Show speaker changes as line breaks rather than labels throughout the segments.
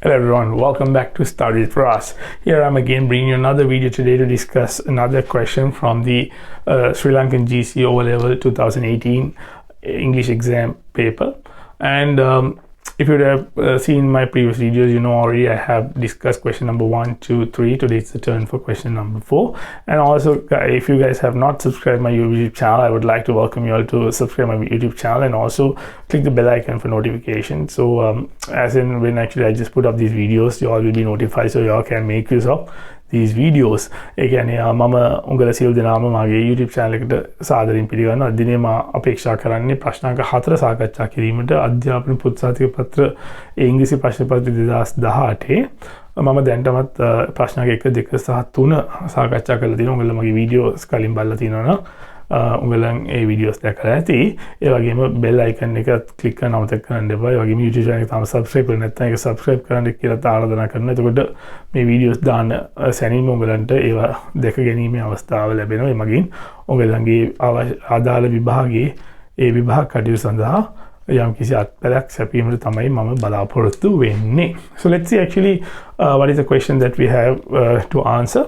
Hello everyone, welcome back to Study for Us. Here I'm again bringing you another video today to discuss another question from the Sri Lankan GCE O-Level 2018 English exam paper. And if you have seen my previous videos, you know already I have discussed question number 1, 2, 3. Today it's the turn for question number 4. And also, if you guys have not subscribed my YouTube channel, I would like to welcome you all to subscribe my YouTube channel and also click the bell icon for notification. So as in when actually I just put up these videos, you all will be notified, so you all can make use of these videos. ඒකනේ මම උංගල සියලු දෙනාම මගේ YouTube channel එකට සාදරයෙන් පිළිගන්නවා. අදිනේ මා අපේක්ෂා කරන්නේ ප්‍රශ්නාංක 4 සාකච්ඡා කිරීමට අධ්‍යාපන පුත්සාතික පත්‍ර ඉංග්‍රීසි ප්‍රශ්න පත්‍ර 2018 මම දැන්ටමත් ප්‍රශ්නාංක 1 2 සහ 3 සාකච්ඡා කරලා තියෙනවා. උංගල මගේ වීඩියෝස් කලින් බලලා තියෙනවා නම් උංගලන් ඒ වීඩියෝස් දැකලා ඇති. ඒ වගේම bell icon එක click කරන අමතක කරන්න එපා. ඒ වගේම YouTube channel එක තාම subscribe කරලා නැත්නම් ඒක subscribe කරන්න කියලා ආරාධනා කරනවා. එතකොට මේ වීඩියෝස් දාන සැනින්ම උංගලන්ට ඒවා දැක ගැනීමේ අවස්ථාව ලැබෙනවා. ඒ මගින් උංගලන්ගේ ආදාළ විභාගයේ ඒ විභාග කටයුතු සඳහා යම් කිසි අත්පැලක් සැපීමට තමයි මම බලාපොරොත්තු වෙන්නේ. So let's see actually what is the question that we have to answer.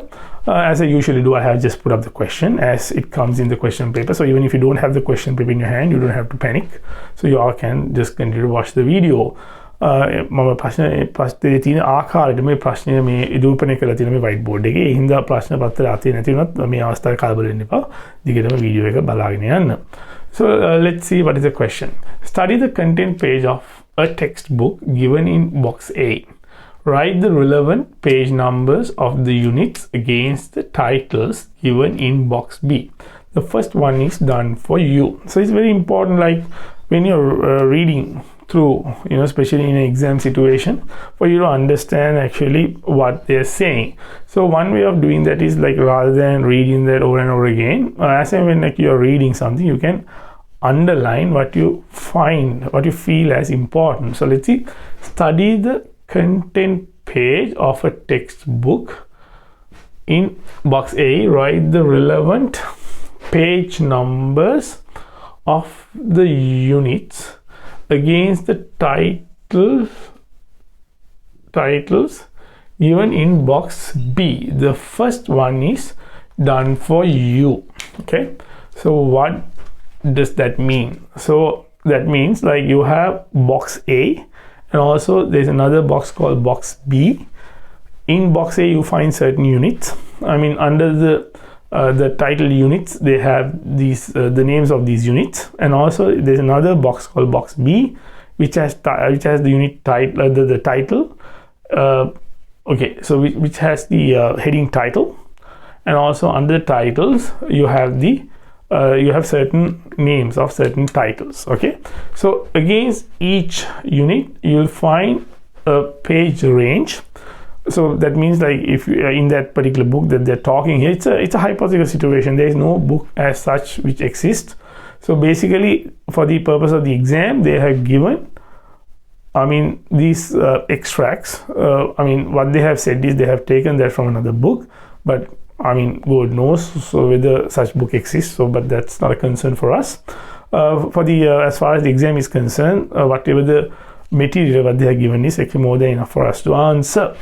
As I usually do, I have just put up the question as it comes in the question paper. So even if you don't have the question paper in your hand, you don't have to panic. So you all can just continue to watch the video. මම ප්‍රශ්නේ තියෙන ආකාරයට මේ ප්‍රශ්නය මේ ඉදූපනය කරලා තියෙන මේ white board එකේ. ඒ හින්දා ප්‍රශ්න පත්‍රය අතේ නැති වුණත් මේ අවස්ථාවේ කලබල වෙන්න එපා. දිගටම වීඩියෝ එක බලාගෙන යන්න. So let's see what is the question. Study the content page of a textbook given in box A. Write the relevant page numbers of the units against the titles given in box B. The first one is done for you. So it's very important, like when you're reading through, you know, especially in an exam situation, for you to understand actually what they're saying. So one way of doing that is like rather than reading that over and over again, as and when like you're reading something, you can underline what you find, what you feel as important. So let's see, study the content page of a textbook in box A. Write the relevant page numbers of the units against the titles given in box B. The first one is done for you. Okay, so what does that mean? So that means like you have box A and also there's another box called box B. In box A you find certain units. I mean under the title units they have these the names of these units, and also there's another box called box B which has the unit title, the title, okay, so which has the heading title, and also under the titles you have the you have certain names of certain titles. Okay, so against each unit you'll find a page range. So that means like if you in that particular book that they're talking here, it's a hypothetical situation. There is no book as such which exists. So basically for the purpose of the exam they have given, I mean, these extracts, I mean what they have said is they have taken that from another book, but I mean God knows so whether such book exists, so but that's not a concern for us. For the as far as the exam is concerned, whatever the material what they have given is actually more than enough for us to answer.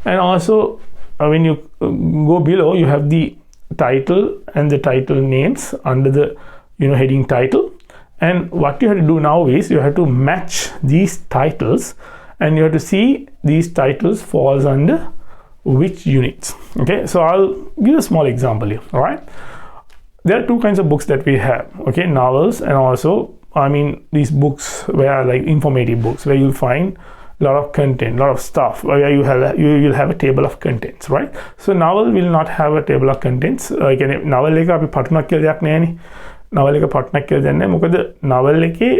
And also when you go below you have the title and the title names under the, you know, heading title, and what you have to do now is you have to match these titles and you have to see these titles falls under which units. Okay, so I'll give a small example here. All right, there are two kinds of books that we have. Okay, novels, and also I mean these books where like informative books where you'll find a lot of content, lot of stuff, where you'll have a table of contents, right? So novel will not have a table of contents. Again, novel එක අපි පටුනක් කියලා දෙයක් නැහැනේ. novel එක පටුනක් කියලා දෙන්නේ නැහැ. මොකද novel එකේ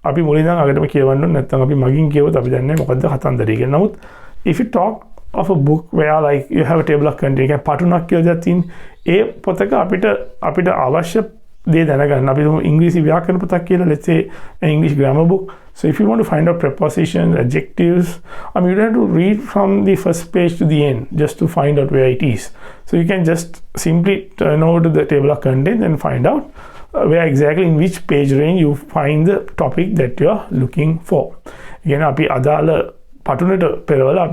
අපි මුලින් ඉඳන් අගටම කියවන්න ඕනේ, නැත්නම් අපි මගින් කියවුවොත් අපි දන්නේ නැහැ මොකද්ද කතන්දරය කියලා. නමුත් if you talk of a book where like you have a table of contents, කියන්නේ පටුනක් කියලා දෙයක් තියෙන ඒ පොතක අපිට අවශ්‍ය දේ දැනගන්න. අපි ඉංග්‍රීසි ව්‍යාකරණ පොතක් කියලා, let's say an English grammar book. So if you want to find out prepositions, adjectives, I mean you don't have to read from the first page to the end just to find out where it is. So you can just simply turn over to the table of contents and find out where exactly in which page range you find the topic that you are looking for. Again, අපි අදාළ පටුනට පෙරවලා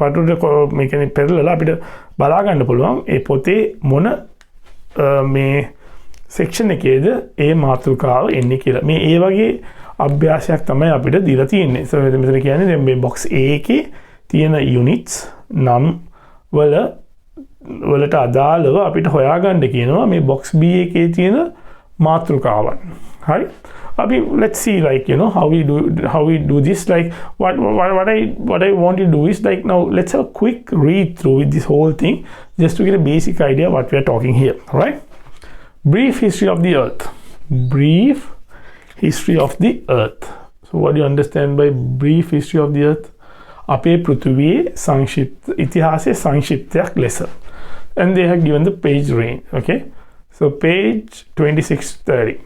පටුනට මේ කියන්නේ පෙරලලා අපිට බලා ගන්න පුළුවන් ඒ පොතේ මොන මේ සෙක්ෂන් එකේද ඒ මාතෘකාව එන්නේ කියලා. මේ ඒ වගේ අභ්‍යාසයක් තමයි අපිට දීලා තියෙන්නේ. සෝ මෙතන කියන්නේ දැන් මේ box A එකේ තියෙන units නම් වලට අදාළව අපිට හොයාගන්න කියනවා මේ box B එකේ තියෙන මාතෘකාවන්. හරි? let's see, like, you know, how we do this. Like what I want to do is, like, now let's have a quick read through with this whole thing just to get a basic idea what we are talking here. All right? Brief history of the earth. Brief history of the earth. So what do you understand by brief history of the earth? අපේ පෘථිවියේ සංක්ෂිප්ත ඉතිහාසයේ සංක්ෂිප්තයක් ලෙස. And they have given the page range. Okay, so page 2630.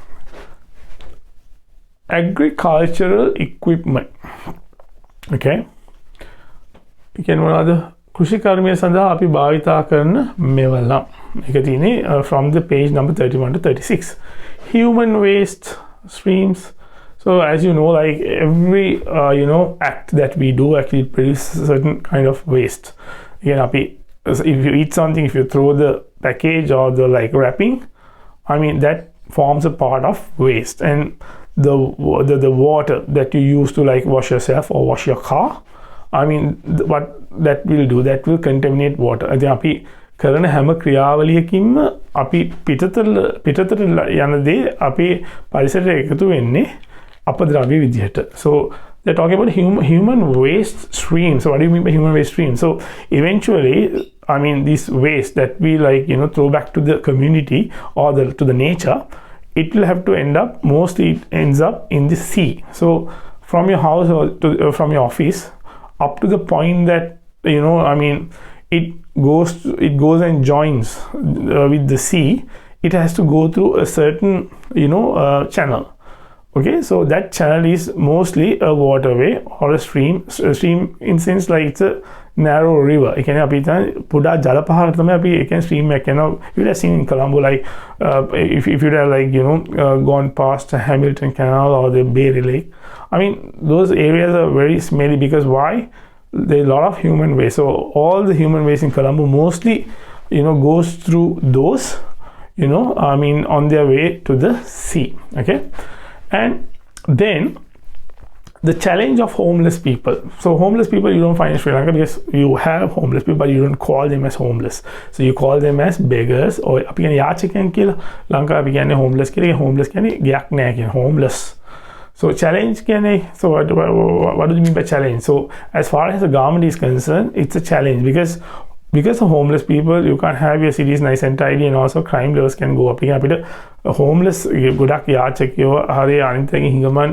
Agricultural equipment. Okay, again මොනවාද කෘෂි කර්මය සඳහා අපි භාවිතා කරන මෙවල. මේක තියෙන්නේ from the page number 31 to 36. Human waste streams. So as you know, like every act that we do actually produces a certain kind of waste. Again, if you eat something, if you throw the package or the like wrapping, I mean that forms a part of waste. And the water that you use to like wash yourself or wash your car, I mean what that will do, that will contaminate water. ඉතින් අපි කරන හැම ක්‍රියාවලියකින්ම අපි පිටතට යන දේ අපි පරිසරයට එකතු වෙන්නේ අපද්‍රව්‍ය විදිහට. So they're talking about human waste stream. So what do you mean by human waste stream? So eventually, I mean, this waste that we like, throw back to the community or to the nature, it will have to mostly it ends up in the sea. So from your house or from your office up to the point that, I mean, it goes and joins with the sea, it has to go through a certain, channel. Okay, so that channel is mostly a waterway or a stream. In sense like it's a narrow river. It can be පුඩා ජල පහර තමයි අපි එකෙන් stream එකක් යනවා. You would have seen in Colombo, like if you would have like gone past Hamilton Canal or the Barry Lake. I mean those areas are very smelly because why? There is a lot of human waste. So all the human waste in Colombo mostly goes through those I mean on their way to the sea. Okay. And then the challenge of homeless people. So homeless people you don't find in Sri Lanka because you have homeless people, but you don't call them as homeless. So you call them as beggars. Or අපි කියන්නේ යාචකයන් කියලා. ලංකාවේ අපි කියන්නේ homeless කියලා. homeless කියන්නේ ගයක් නැහැ කියන homeless. So challenge කියන්නේ, so what do you mean by challenge? So as far as the government is concerned, it's a challenge because of homeless people, you can't have your cities nice and tidy, and also crime levels can go up. අපිට homeless ගොඩක් යාචකයෝ හරි අනිත් එකකින් හිඟමන්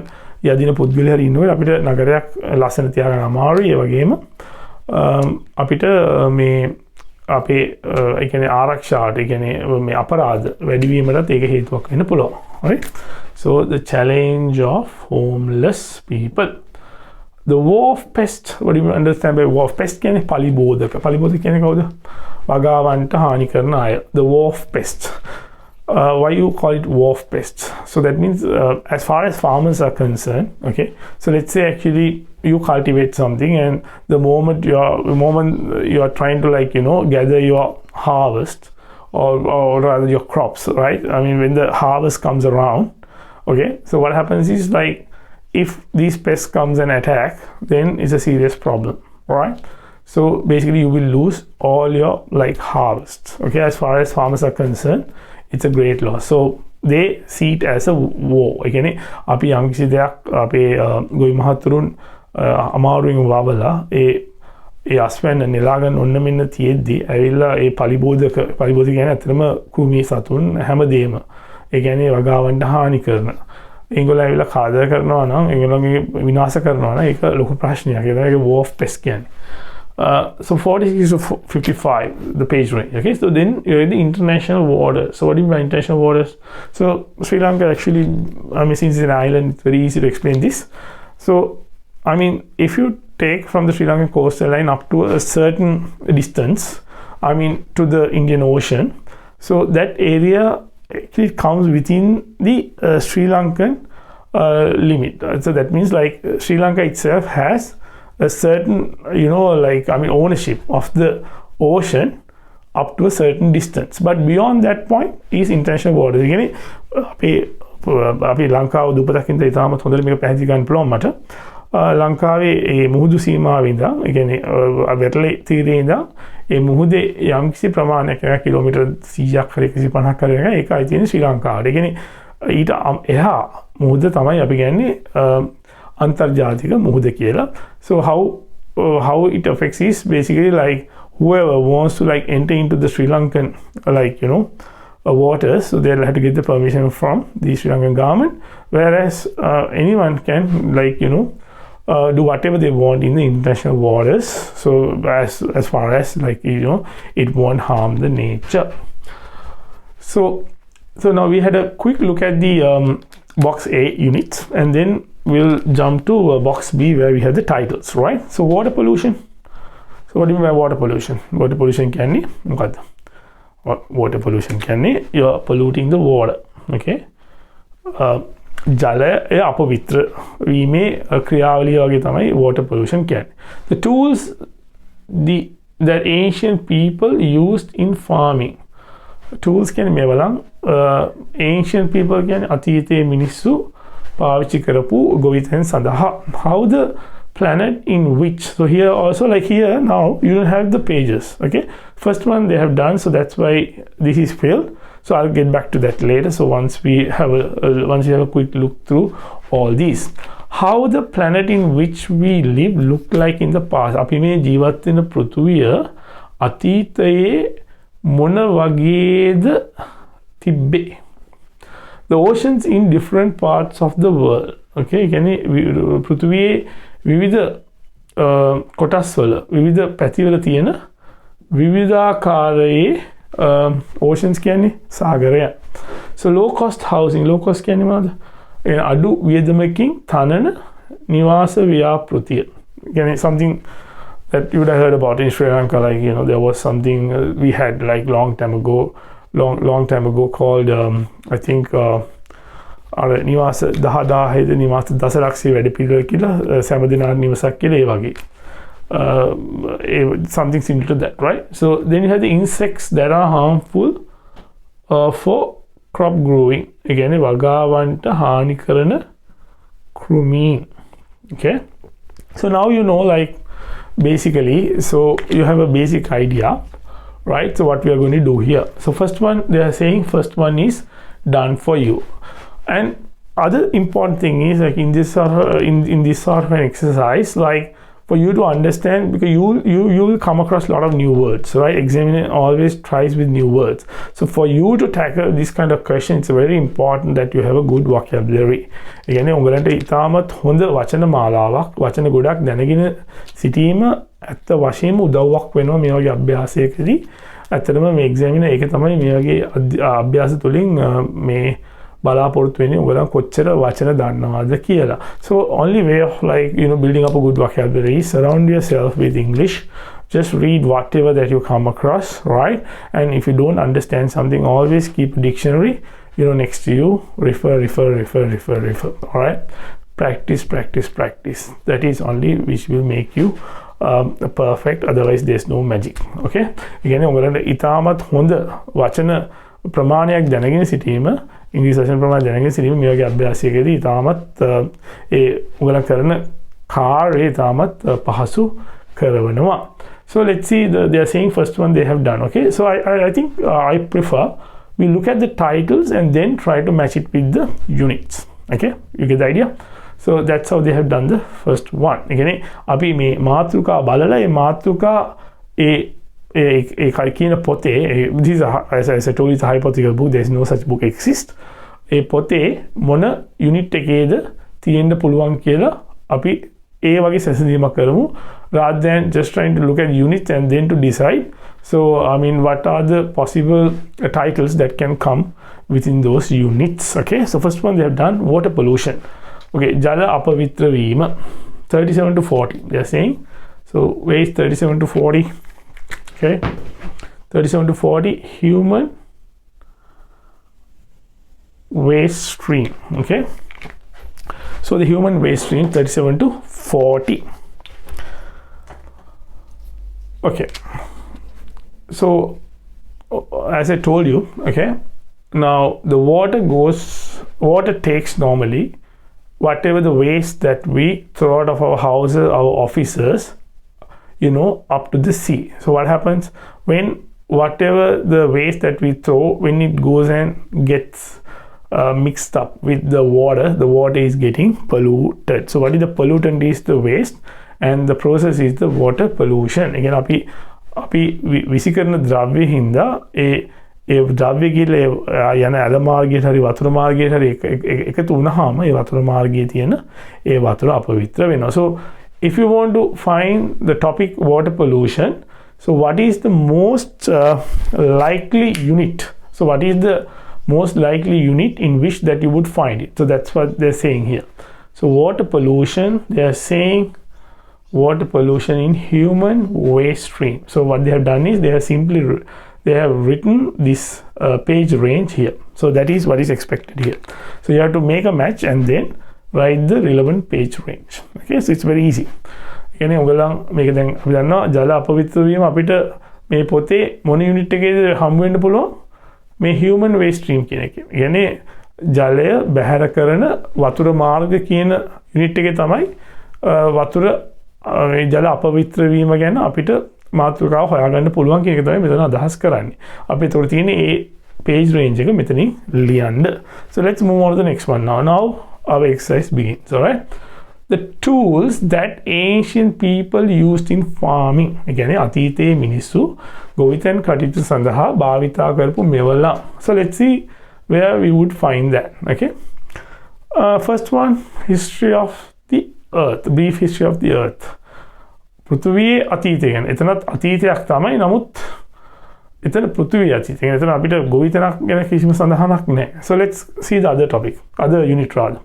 යදින පුද්ගලයෝ හරි ඉන්නවා. අපිට නගරයක් ලස්සන තියාගන්න අමාරුයි. ඒ වගේම අපිට මේ අපේ ඒ කියන්නේ ආරක්ෂාවට ඒ කියන්නේ මේ අපරාධ වැඩි වීමටත් ඒක හේතුවක් වෙන්න පුළුවන්. Right? So the challenge of homeless people. The War of Pests. What do you understand by War of Pests? කියන්නේ පලිබෝධක. පලිබෝධක කියන්නේ කවුද? වගාවන්ට හානි කරන අය. The War of Pests. Why you call it War of Pests? So that means as far as farmers are concerned, okay. So let's say actually you cultivate something, and the moment you are trying to like gather your harvest or rather your crops, right? I mean when the harvest comes around, okay. So what happens is like, if these pests comes and attack, then it's a serious problem, right? So basically you will lose all your like harvests. Okay, as far as farmers are concerned, it's a great loss. So they see it as a war. Again, අපි යම්කිසි දෙයක් අපේ ගොවි මහතුරුන් අමාරුවෙන් වවලා ඒ අස්වැන්න නෙලාගන්න ඔන්න මෙන්න තියෙද්දි ඇවිල්ලා ඒ පලිබෝධක කියන්නේ ඇත්තටම කුමී සතුන් හැමදේම ඒ කියන්නේ වගාවන්ට හානි කරන ඒගොල්ලෝ ඇවිල්ලා කාදර කරනවා නම් ඒගොල්ලෝගේ විනාශ කරනවා නම් ඒක ලොකු ප්‍රශ්නයක්. ඒක War of Pests කියන්නේ. So 46 to 55, the page range. Okay, so then you're in the international waters. So what do you mean by international waters? So Sri Lanka actually, I mean, since it's an island, it's very easy to explain this. So I mean, if you take from the Sri Lankan coastal line up to a certain distance, I mean to the Indian Ocean, so that area actually comes within the Sri Lankan limit. So that means like Sri Lanka itself has a certain, ownership of the ocean up to a certain distance, but beyond that point is international waters. Again, අපි ලංකාව දුපතකින් ඉතාමත් හොඳට මේක පැහැදිලි කරන්න පුළුවන් මට. ලංකාවේ ඒ මුහුදු සීමාවේ ඉඳන්, ඒ කියන්නේ වැටලේ තීරයේ ඉඳන් ඒ මුහුදේ යම්කිසි ප්‍රමාණයක් කිලෝමීටර් 100ක් හරි 150ක් හරි ඒකයි තියෙන්නේ ශ්‍රී ලංකාවට. ඒ කියන්නේ ඊට එහා මුහුද තමයි අපි කියන්නේ අන්තර්ජාතික මුහුද කියලා. So how it affects is basically like whoever wants to like enter into the Sri Lankan waters, so they'll have to get the permission from the Sri Lankan government, whereas anyone can do whatever they want in the international waters, so as far as it won't harm the nature. So now we had a quick look at the box A units, and then we'll jump to box B where we have the titles, right? So water pollution. So what do you mean by water pollution? Water pollution can be water pollution can be you're polluting the water, okay? ජලය අපවිත්‍ර වීමේ ක්‍රියාවලිය වගේ තමයි water pollution කියන්නේ. The tools that ancient people used in farming. Tools කියන්නේ මේ බලන්න ancient people කියන්නේ අතීතයේ මිනිස්සු පාවිච්චි කරපු ගොවිතැන් සඳහා. How the planet in which, so here also, like here now you don't have the pages, okay? First one they have done, so that's why this is filled. So I'll get back to that later. So once we have a quick look through all these, how the planet in which we live looked like in the past. අපි මේ ජීවත් වෙන පෘථුවිය අතීතයේ මොන වගේද තිබ්බේ? The oceans in different parts of the world, okay? කියන්නේ පෘථුවියේ විවිධ කොටස් වල විවිධ පැතිවල තියෙන විවිධාකාරයේ oceans කියන්නේ සාගරය. So low cost housing, low cost කියන්නේ මොනවද? අඩු වියදමකින් තනන නිවාස ව්‍යාපෘතිය. කියන්නේ something that you would have heard about in Sri Lanka, like there was something we had like long time ago called I think නිවාස 10000 නිවාස දසලක්ෂය වැඩ පිළිවෙල කියලා සෑම නිවසක් කියලා ඒ වගේ. Something similar to that, right? So then you have the insects that are harmful for crop growing. Again, වගාවන්ට හානි කරන කෘමීන්. Okay? So now you know, like, basically, so you have a basic idea, right? So what we are going to do here. So first one, they are saying first one is done for you. And other important thing is, like, in this sort of an exercise, like, for you to understand, because you will come across a lot of new words, right? Examiner always tries with new words. So for you to tackle this kind of question, it's very important that you have a good vocabulary. Again, උගලන්ට ඉතාමත් හොඳ වචන මාලාවක්, වචන ගොඩක් දැනගෙන සිටීම ඇත්ත වශයෙන්ම උදව්වක් වෙනවා මේ වගේ අභ්‍යාසයකදී. ඇත්තටම මේ examiner ඒක තමයි මේ වගේ අභ්‍යාස තුලින් මේ බලාපොරොත්තු වෙන්නේ උගලන් කොච්චර වචන දන්නවද කියලා. So only way of building up a good vocabulary is surround yourself with English. Just read whatever that you come across, right? And if you don't understand something, always keep a dictionary next to you. Refer, all right? Practice. That is only which will make you perfect. Otherwise there's no magic, okay? Again, උගලන්ට ඉතාමත් හොඳ වචන ප්‍රමාණයක් දැනගෙන සිටීම, ඉංග්‍රීසි වචන ප්‍රමාණය දැනගෙන සිටීම මේ වගේ අභ්‍යාසයකදී ඉතාමත් ඒ උගලන් කරන කාර්යය ඉතාමත් පහසු කරවනවා. So let's see, they are saying first one they have done, okay? So I think I prefer we look at the titles and then try to match it with the units, okay? You get the idea? So that's how they have done the first one. Again, අපි මේ මාතෘකා බලලා ඒ මාතෘකා කියන පොතේ, this is as I told you, it's a hypothetical book, there is no such book exist. ඒ පොතේ මොන unit එකේද තියෙන්න පුළුවන් කියලා අපි ඒ වගේ සැසඳීමක් කරමු, rather than just trying to look at units and then to decide. So I mean, what are the possible titles that can come within those units, okay? So first one they have done water pollution. Okay, ජල අපවිත්‍ර වීම 37 to 40 they are saying. So where is 37 to 40? Okay, 37 to 40 human waste stream, okay? So the human waste stream 37 to 40. Okay, so as I told you, okay, now the water takes normally whatever the waste that we throw out of our houses, our offices, up to the sea. So what happens when whatever the waste that we throw, when it goes and gets mixed up with the water is getting polluted. So what is the pollutant? Is the waste, and the process is the water pollution. Again, අපි විසි කරන ද්‍රව්‍ය හින්දා ඒ ද්‍රව්‍ය කියලා යන ඇල මාර්ගයට හරි වතුර මාර්ගයට හරි එකතු වුණාම ඒ වතුර මාර්ගයේ තියෙන ඒ වතුර අපවිත්‍ර වෙනවා. So if you want to find the topic water pollution, so what is the most likely unit? So what is the most likely unit in which that you would find it? So that's what they're saying here. So water pollution, they are saying water pollution in human waste stream. So what they have done is they have written this page range here. So that is what is expected here. So you have to make a match and then write the relevant page range. Okay, so it's very easy. කියන්නේ ඔයගොල්ලන් මේක දැන් අපි දන්නවා ජල අපවිත්‍ර වීම අපිට මේ පොතේ මොන යුනිට් එකේද හම්බ වෙන්න පුළුවන්? මේ human waste stream කියන එකේ. කියන්නේ ජලය බැහැර කරන වතුර මාර්ග කියන යුනිට් එකේ තමයි වතුර ජල අපවිත්‍ර වීම ගැන අපිට මාතෘකාව හොයාගන්න පුළුවන් කියන එක තමයි මෙතන අදහස් කරන්නේ. අපි ඒතකොට තියෙන්නේ ඒ page range එක මෙතනින් ලියන්න. So let's move on to the next one now. Now our exercise begins. All right. The tools that ancient people used in farming. ඒ කියන්නේ අතීතයේ මිනිස්සු ගොවිතැන් කටයුතු සඳහා භාවිතා කරපු මෙවලම්. So let's see where we would find that. Okay. First one, history of the earth. Brief history of the earth. පෘථිවියේ අතීතය ගැන. එතනත් අතීතයක් තමයි. නමුත් එතන පෘථිවියේ අතීතය. එතන අපිට ගොවිතැනක් ගැන කිසිම සඳහනක් නැහැ. So let's see the other topic. Other unit rather.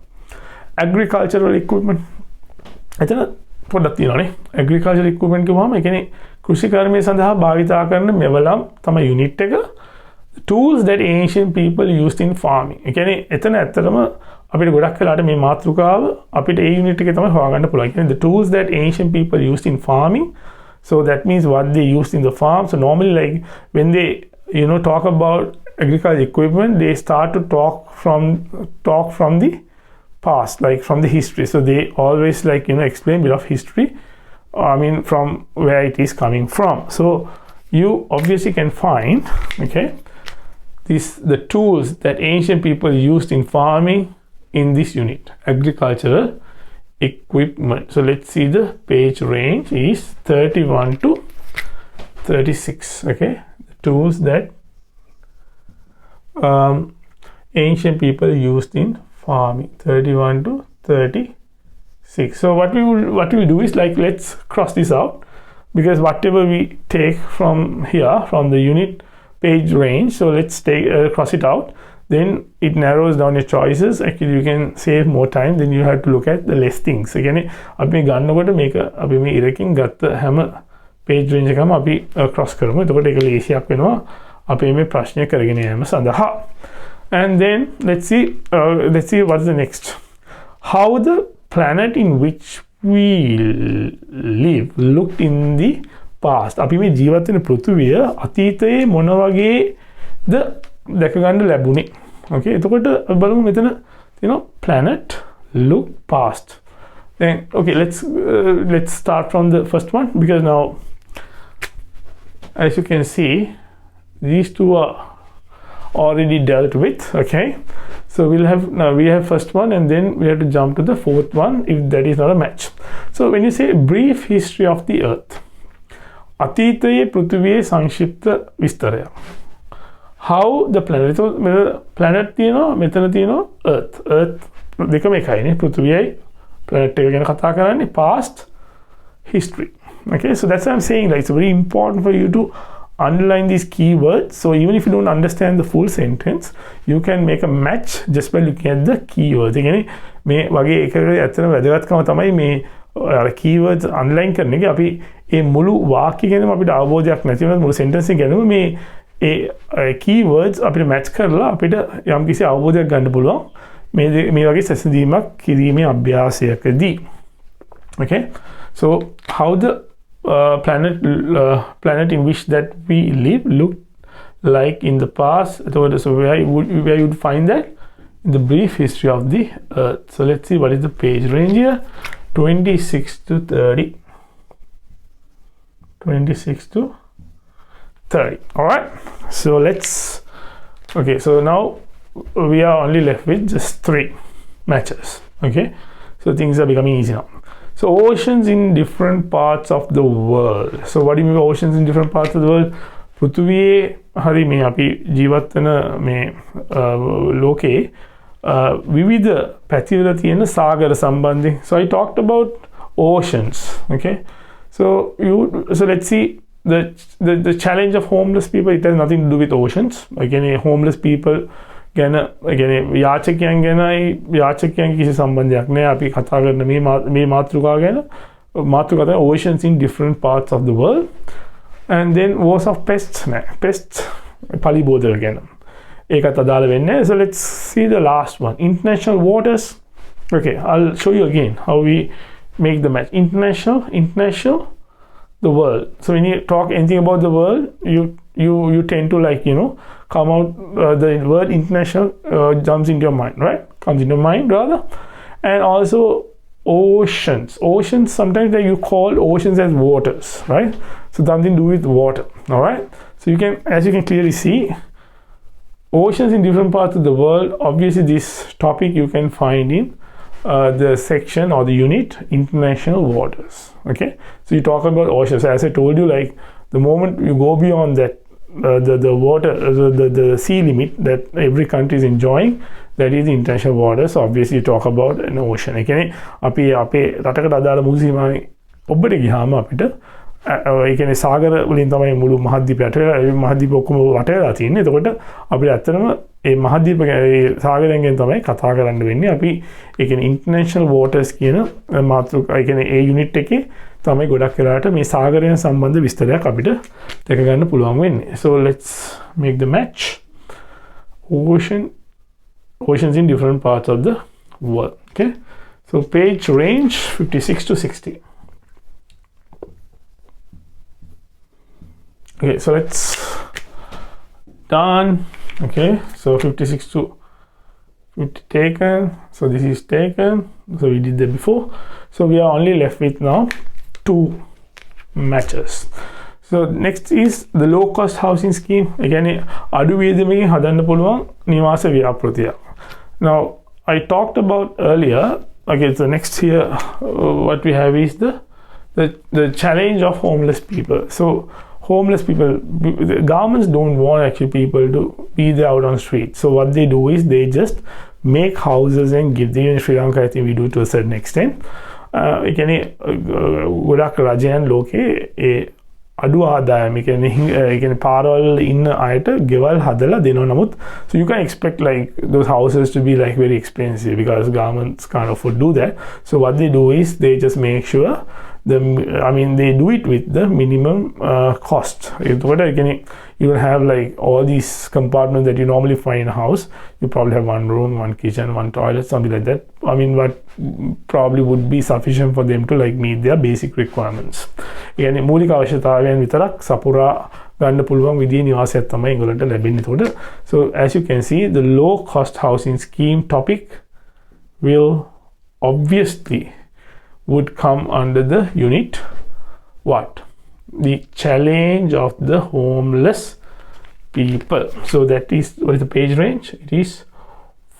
Agricultural equipment. එතන පොඩ්ඩක් තියෙනවානේ. Agricultural equipment කිව්වම ඒ කියන්නේ කෘෂි කර්මයේ සඳහා භාවිතා කරන මෙවලම් තමයි unit එක. Tools that ancient people used in farming. ඒ කියන්නේ එතන ඇත්තටම අපිට ගොඩක් වෙලාට මේ මාතෘකාව අපිට ඒ යුනිට් එකේ තමයි හොයාගන්න පුළුවන්. කියන්නේ the tools that ancient people used in farming. So that means what they used in the farm. So normally like when they talk about agricultural equipment, they start to talk from the past, like from the history. So they always explain a bit of history. I mean from where it is coming from. So you obviously can find the tools that ancient people used in farming in this unit, agricultural equipment. So let's see, the page range is 31 to 36. Okay, the tools that ancient people used in farming, 31 to 36. So what we will do is let's cross this out, because whatever we take from here, from the unit page range, so let's take cross it out. Then it narrows down your choices. Actually you can save more time. Then you have to look at the less things. Again, අපි ගන්නකොට මේක අපි මේ ඉරකින් ගත්ත හැම page range එකම අපි cross කරමු. එතකොට ඒක ලේසියක් වෙනවා අපි මේ ප්‍රශ්නය කරගෙන යෑම සඳහා. And then let's see what is the next. How the planet in which we live looked in the past. අපි මේ ජීවත් වෙන පෘථිවිය අතීතයේ මොන වගේද දැක ගන්න ලැබුණේ. Okay, එතකොට බලමු මෙතන planet look past. Then okay, let's start from the first one, because now as you can see these two are already dealt with. Okay, so we have first one, and then we have to jump to the fourth one if that is not a match. So when you say brief history of the earth, අතීතයේ පෘථිවියේ සංක්ෂිප්ත විස්තරය. How the planet, so planet තියෙනවා මෙතන තියෙනවා earth දෙකම එකයිනේ. පෘථිවියයි planet එක ගැන කතා කරන්නේ past history. Okay, so that's what I'm saying, like it's very important for you to underline these keywords. So even if you don't understand the full sentence, you can make a match just by looking at the keywords. ඒ කියන්නේ මේ වගේ එකකට ඇත්තටම වැදගත්කම තමයි මේ keywords underline කරන එක. අපි මේ මුළු වාක්‍ය ගැනම අපිට අවබෝධයක් නැති වෙනත් මුළු sentence එක ගැනම මේ keywords අපිට match කරලා අපිට යම්කිසි අවබෝධයක් ගන්න පුළුවන් මේ වගේ සැසඳීමක් කිරීමේ අභ්‍යාසයකදී. Okay, so how the planet in which that we live looked like in the past. So where you would find that in the brief history of the Earth. So let's see what is the page range here. 26 to 30. 26 to 30. All right. So let's. Okay. So now we are only left with just 3 matches. Okay. So things are becoming easy now. So oceans in different parts of the world. So what do you mean oceans in different parts of the world? පෘථිවියේ හරි මේ අපි ජීවත් වෙන මේ ලෝකේ විවිධ පැතිවල තියෙන සාගර සම්බන්ධයෙන්. So I talked about oceans. Okay. So let's see the challenge of homeless people. It has nothing to do with oceans. Again, homeless people ගැන යාචකයන් ගැනයි යාචකයන් කිසි සම්බන්ධයක් නැහැ. අපි කතා කරන මේ මාතෘකාව ගැන මාතෘකාව oceans in different parts of the world. And then wars of pests pests පලිබෝධ ගැන ඒකත් අදාළ වෙන්නේ. So let's see the last one, international waters. Okay, I'll show you again how we make the match. International the world. So when you talk anything about the world, you tend to come out the word international jumps into your mind, right? Comes into your mind rather. And also oceans sometimes you call oceans as waters, right? So something to do with water. All right. So as you can clearly see, oceans in different parts of the world. Obviously this topic you can find in the section or the unit international waters. Okay. So you talk about oceans. As I told you, like the moment you go beyond that the water the sea limit that every country is enjoying, that is the international waters. So obviously you talk about an ocean. ඒ කියන්නේ අපි අපේ රටකට අදාළ මුළු සීමාවේ ඔබට ගියාම අපිට ඒ කියන්නේ සාගර වලින් තමයි මුළු මහද්වීපය යට වෙලා ඒ මහද්වීප ඔක්කොම වට වෙලා තියෙන්නේ. එතකොට අපිට ඇත්තටම ඒ මහද්වීප සාගරයෙන් ගැන තමයි කතා කරන්න වෙන්නේ. අපි ඒ කියන්නේ international waters කියන මාතෘකාව ඒ කියන්නේ ඒ unit එකේ තමයි ගොඩක් වෙලාවට මේ සාගරයන් සම්බන්ධ විස්තරයක් අපිට දැක ගන්න පුළුවන් වෙන්නේ. So let's make the match. Oceans in different parts of the world. Okay. So page range 56 to 60. Okay, so let's done. Okay, so 56 to 50 taken. So this is taken. So we did that before. So we are only left with now 2 matches. So next is the low cost housing scheme. Again, අඩු වියදමකින් හදන්න පුළුවන් නිවාස ව්‍යාපෘතිය. Now I talked about earlier. Okay, so next here what we have is the challenge of homeless people. So homeless people, the governments don't want actually people to be there out on the street. So what they do is they just make houses and give them. In Sri Lanka, I think we do it to a certain extent. ඒ කියන්නේ ගොඩක් රජයන් ලෝකේ ඒ අඩු ආදායම ඒ කියන්නේ පාරවල් ඉන්න අයට ගෙවල් හදලා දෙනවා. නමුත් so you can expect like those houses to be like very expensive because governments can't afford to do that. So what they do is they just make sure they do it with the minimum cost. You don't have like all these compartments that you normally find in a house. You probably have one room, one kitchen, one toilet, something like that. What probably would be sufficient for them to like meet their basic requirements. Yani මූලික අවශ්‍යතාවයන් විතරක් සපුරා ගන්න පුළුවන් විදිහේ නිවාසයක් තමයි ඒගොල්ලන්ට ලැබෙන්නේ. එතකොට so as you can see, the low cost housing scheme topic will obviously would come under the unit what? The challenge of the homeless people. So that is, what is the page range? It is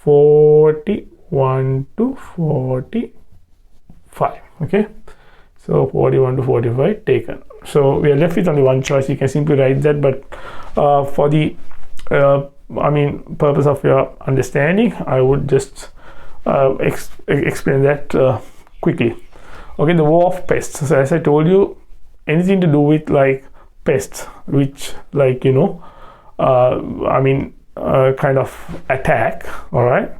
41 to 45. Okay. So 41 to 45 taken. So we are left with only one choice. You can simply write that, but for the purpose of your understanding, I would just explain that quickly. Okay, the War of Pests. So as I told you, anything to do with like pests, which like kind of attack. All right.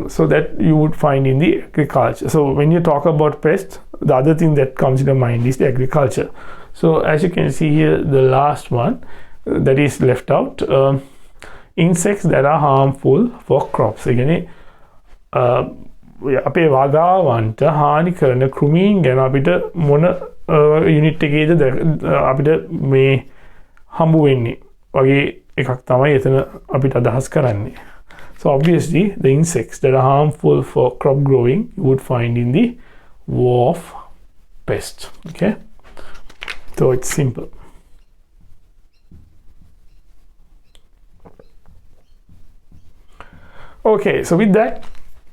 So that you would find in the agriculture. So when you talk about pests, the other thing that comes to your mind is the agriculture. So as you can see here, the last one that is left out, insects that are harmful for crops. Again, අපේ වගාවන්ට හානි කරන කෘමීන් ගැන අපිට මොන unit එකේද අපිට මේ හම්බු වෙන්නේ වගේ එකක් තමයි එතන අපිට අදහස් කරන්නේ. So obviously the insects that are harmful for crop growing you would find in the War of Pests. Okay, so it's simple. Okay, so with that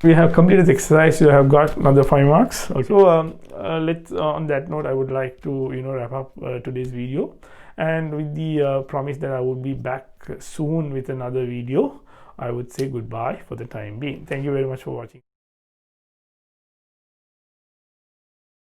we have completed the exercise. You have got another 5 marks. Okay. So let's on that note I would like to wrap up today's video, and with the promise that I would be back soon with another video, I would say goodbye for the time being. Thank you very much for watching.